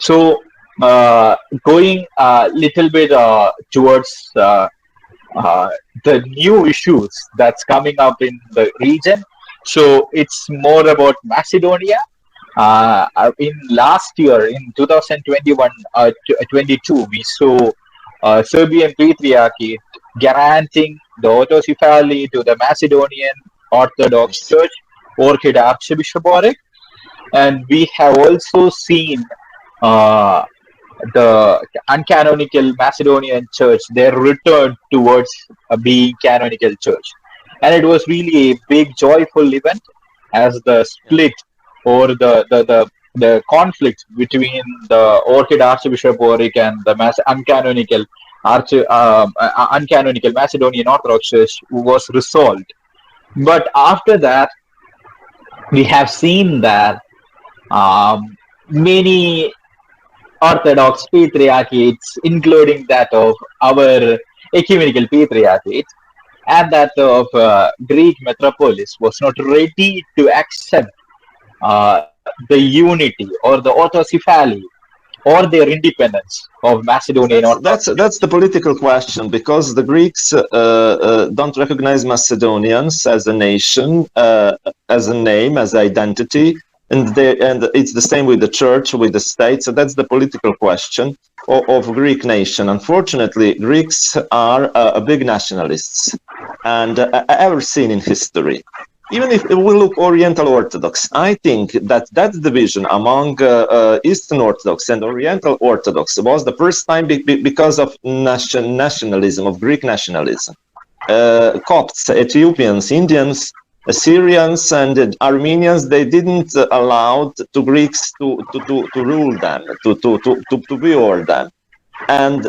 So, going a little bit towards uh, the new issues that's coming up in the region. So it's more about Macedonia. In last year, in 2021, 22, we saw Serbian Patriarchy granting the autocephaly to the Macedonian Orthodox Yes. Church, Orchid Archbishopric, and we have also seen uh, the uncanonical Macedonian church, their return towards being canonical church. And it was really a big, joyful event as the Yeah. split or the conflict between the Orchid Archbishopric and the uncanonical Macedonian Orthodox Church was resolved. But after that, we have seen that many Orthodox patriarchates, including that of our ecumenical patriarchate and that of Greek metropolis, was not ready to accept the unity or the autocephaly or their independence of Macedonian Orthodox Church. That's the political question, because the Greeks don't recognize Macedonians as a nation, as a name, as identity, and it's the same with the church, with the state. So that's the political question of Greek nation. Unfortunately, Greeks are big nationalists, and ever seen in history. Even if we look Oriental Orthodox, I think that division among Eastern Orthodox and Oriental Orthodox was the first time because of nationalism, of Greek nationalism. Copts, Ethiopians, Indians, Syrians, and Armenians, they didn't allow to Greeks to rule them, to be over them. And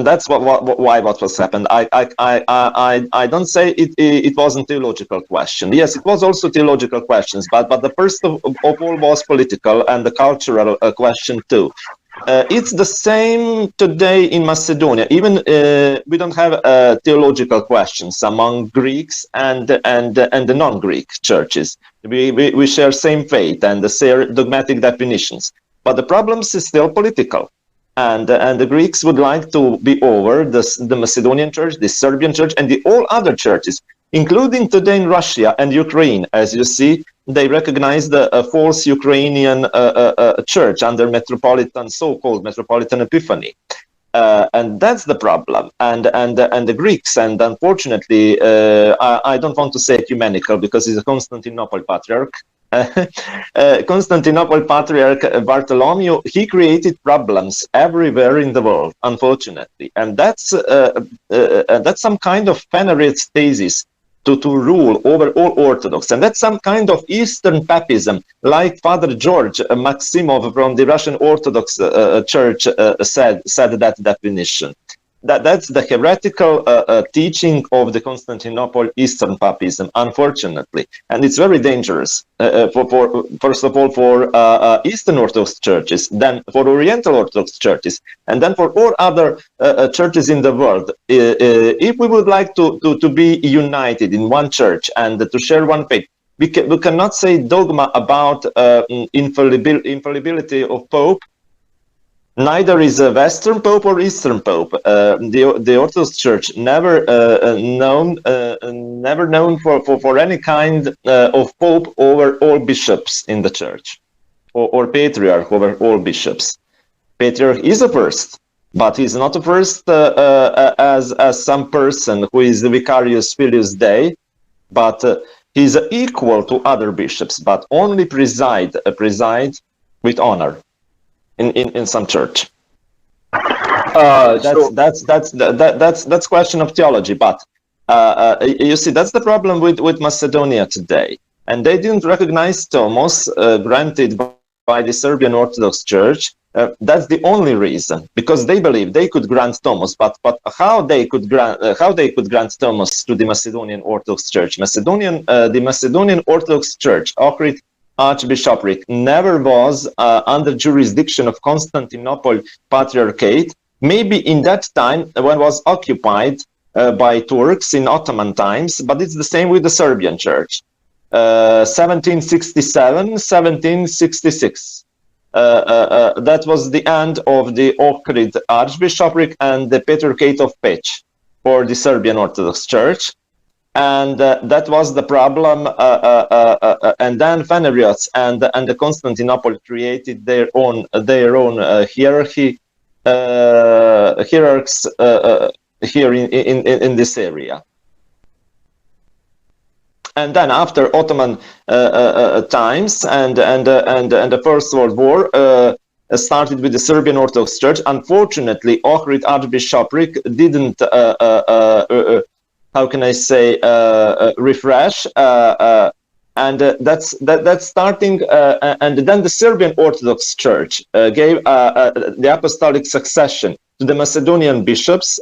that's why what was happened. I don't say it wasn't theological question. Yes, it was also theological questions, but the first of all was political and the cultural question too. It's the same today in Macedonia. Even we don't have theological questions among Greeks and the non-Greek churches. We share same faith and the same dogmatic definitions, but the problems is still political. And the Greeks would like to be over the Macedonian church, the Serbian church, and the all other churches, including today in Russia and Ukraine. As you see, they recognize the false Ukrainian church under metropolitan, so-called metropolitan Epiphany. And that's the problem. And the Greeks, and unfortunately, I don't want to say ecumenical because he's a Constantinople patriarch. Constantinople Patriarch Bartholomew, he created problems everywhere in the world, unfortunately, and that's some kind of Phanerist thesis to rule over all Orthodox, and that's some kind of Eastern Papism, like Father George Maximov from the Russian Orthodox Church said that definition. That's the heretical teaching of the Constantinople Eastern Papism, unfortunately, and it's very dangerous. For first of all for Eastern Orthodox churches, then for Oriental Orthodox churches, and then for all other churches in the world. If we would like to be united in one church and to share one faith, we cannot say dogma about infallibility of Pope. Neither is a Western Pope or Eastern Pope. The Orthodox Church never known for any kind of Pope over all bishops in the Church, or Patriarch over all bishops. Patriarch is a first, but he's not a first as some person who is the Vicarius Filius Dei, but he's equal to other bishops, but only preside with honor in some church. That's question of theology, but you see, that's the problem with Macedonia today, and they didn't recognize Tomos granted by the Serbian Orthodox Church. That's the only reason, because they believe they could grant Tomos, but how they could grant Tomos to the Macedonian Orthodox Church? The Macedonian Orthodox Church, Ohrid Archbishopric, never was under jurisdiction of Constantinople Patriarchate. Maybe in that time when it was occupied by Turks in Ottoman times, but it's the same with the Serbian Church. 1767, 1766. that was the end of the Ohrid Archbishopric and the Patriarchate of Peć for the Serbian Orthodox Church. And that was the problem. And then Phaneriots and the Constantinople created their own hierarchy, hierarchs here in this area. And then after Ottoman times and the First World War started with the Serbian Orthodox Church. Unfortunately, Ohrid Archbishopric didn't, how can I say, refresh, and that's starting. And then the Serbian Orthodox Church gave the apostolic succession to the Macedonian bishops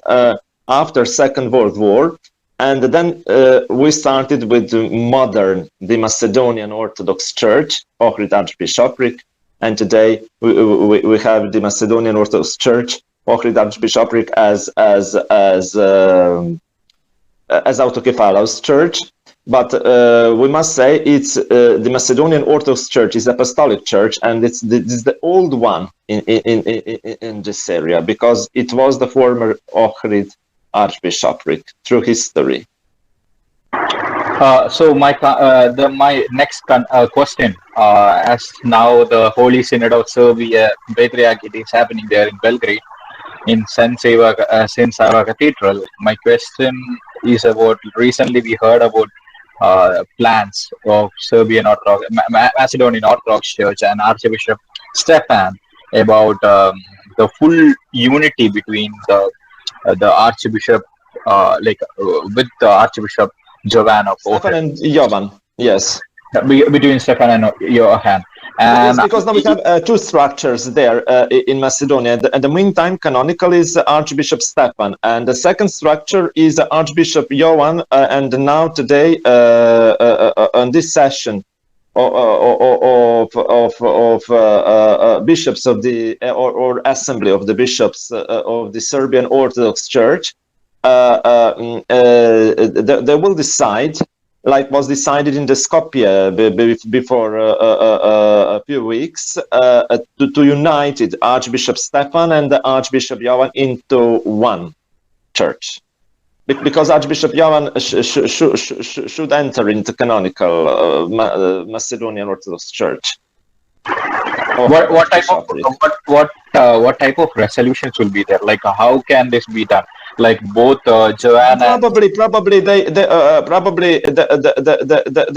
after Second World War. And then we started with the Macedonian Orthodox Church, Ohrid Archbishopric, and today we have the Macedonian Orthodox Church, Ohrid Archbishopric as autokephalos church. But we must say it's the Macedonian Orthodox Church is apostolic church, and it's the old one in this area, because it was the former Ohrid Archbishopric through history. So my next question, as now the Holy Synod of Serbia Patriarchate is happening there in Belgrade, in Saint Sava Cathedral. My question is about, recently we heard about plans of Serbian Orthodox, Macedonian Orthodox Church and Archbishop Stefan about the full unity between the Archbishop, with the Archbishop Jovan of Stefan and Jovan, yes. Between Stefan and Johan. And because now we have two structures there in Macedonia. In the meantime, canonical is Archbishop Stefan, and the second structure is Archbishop Jovan. And now today, on this session of bishops of the or assembly of the bishops of the Serbian Orthodox Church, they will decide, like was decided in the Skopje before a few weeks, to unite Archbishop Stefan and Archbishop Jovan into one church, because Archbishop Jovan should enter into canonical Macedonian Orthodox Church. What type of resolutions will be there? Like, how can this be done? Like both Joanne probably they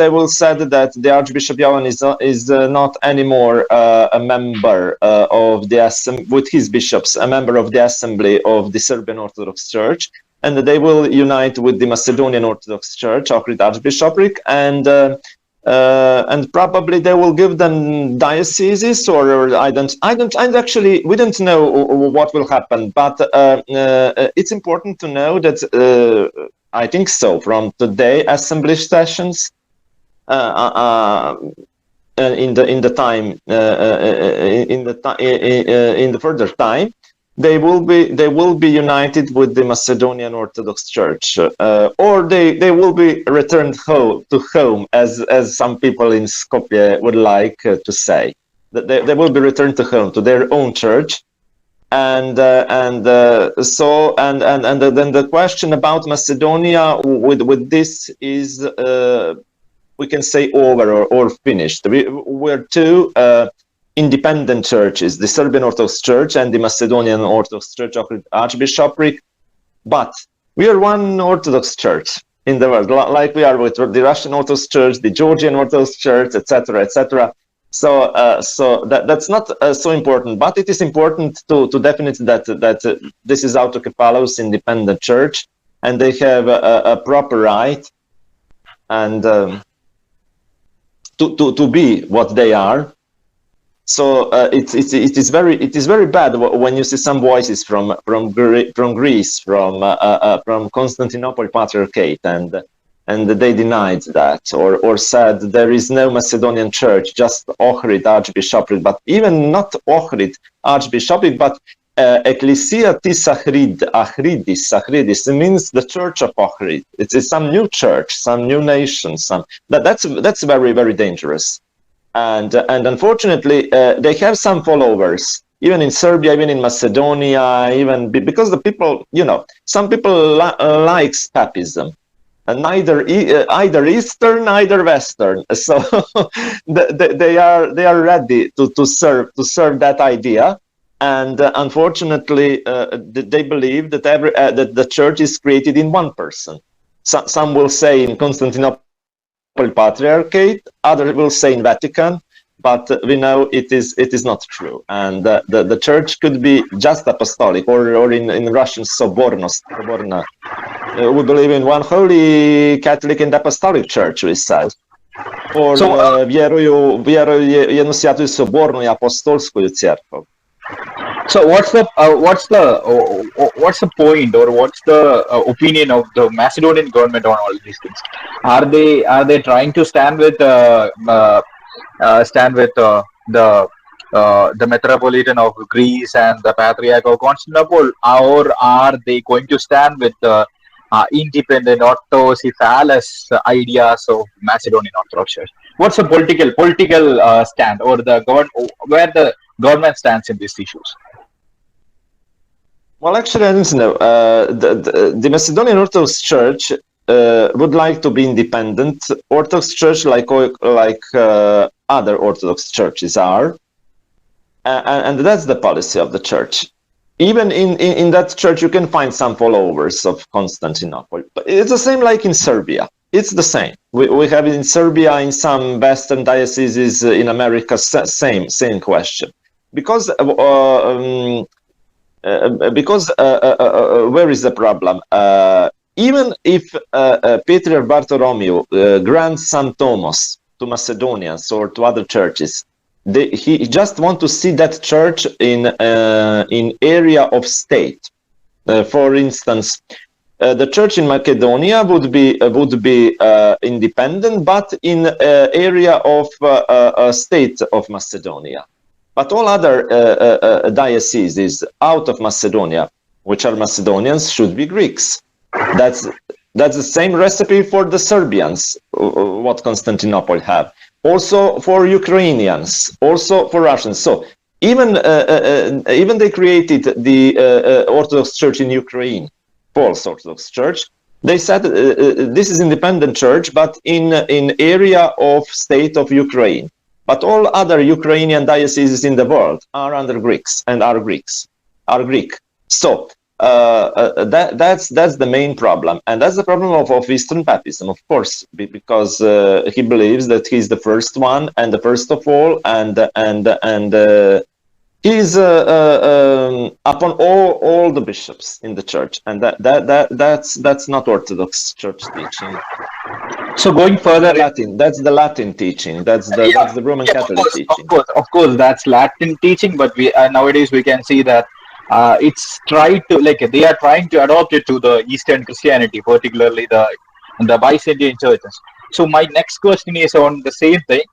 will say that the Archbishop Jovan is not anymore a member of the assembly with his bishops, a member of the assembly of the Serbian Orthodox Church, and they will unite with the Macedonian Orthodox Church, Ohrid Archbishopric, and probably they will give them dioceses, or I don't actually, we don't know what will happen, but it's important to know that I think so from today assembly sessions in the further time, they will be united with the Macedonian Orthodox Church, or they will be returned to home, as some people in Skopje would like to say. That they will be returned to home, to their own church, and then the question about Macedonia with this is, we can say, over or finished. We're two independent churches, the Serbian Orthodox Church and the Macedonian Orthodox Church of Archbishopric, but we are one Orthodox Church in the world, like we are with the Russian Orthodox Church, the Georgian Orthodox Church, etc., etc. So that's not so important, but it is important to definite that this is autokephalos independent church, and they have a proper right and to be what they are. So it is very bad when you see some voices from Greece, from Constantinople Patriarchate, and they denied that, or said there is no Macedonian church, just Ohrid Archbishopric, but even not Ohrid Archbishopric, but Ecclesia tis Achridis means the Church of Ohrid. It's some new church, some new nation, that's very, very dangerous. and unfortunately, they have some followers, even in Serbia, even in Macedonia, even because the people, some people likes papism, and neither either Eastern, neither Western. So they are ready to serve that idea, and unfortunately, they believe that that the church is created in one person. Some will say in Constantinople Patriarchate, others will say in Vatican, but we know it is not true. And the church could be just apostolic, or in Russian Soborna. We believe in one holy Catholic and Apostolic Church, we say. Or vjeruju jednu svjatu i sobornu i apostolsku crkvu. So what's the point, or what's the opinion of the Macedonian government on all these things? Are they trying to stand with the Metropolitan of Greece and the Patriarch of Constantinople, or are they going to stand with the independent Orthodoxy phallus ideas of Macedonian Orthodox Church? What's the political stand, or where the government stands in these issues? Well, actually, I don't know. The Macedonian Orthodox Church would like to be independent Orthodox Church, like other Orthodox churches are, and that's the policy of the church. Even in that church, you can find some followers of Constantinople. But it's the same like in Serbia. It's the same. We have in Serbia, in some Western dioceses in America, same question. Because where is the problem? Even if Patriarch Bartholomew grants some tomos to Macedonians or to other churches, he just want to see that church in area of state. For instance, the church in Macedonia would be independent, but in area of state of Macedonia. But all other dioceses out of Macedonia, which are Macedonians, should be Greeks. That's the same recipe for the Serbians, what Constantinople have. Also for Ukrainians, also for Russians. So even they created the Orthodox Church in Ukraine, false Orthodox Church. They said this is independent church, but in area of state of Ukraine. But all other Ukrainian dioceses in the world are under Greeks and are Greek. So that's the main problem, and that's the problem of Eastern Papism, of course, because he believes that he's the first one and the first of all, and he's upon all the bishops in the church, and that's not Orthodox Church teaching. So going further, that's the Latin teaching. That's the Roman Catholic teaching. Of course, that's Latin teaching. But we nowadays we can see that it's tried to they are trying to adopt it to the Eastern Christianity, particularly the Byzantine churches. So my next question is on the same thing.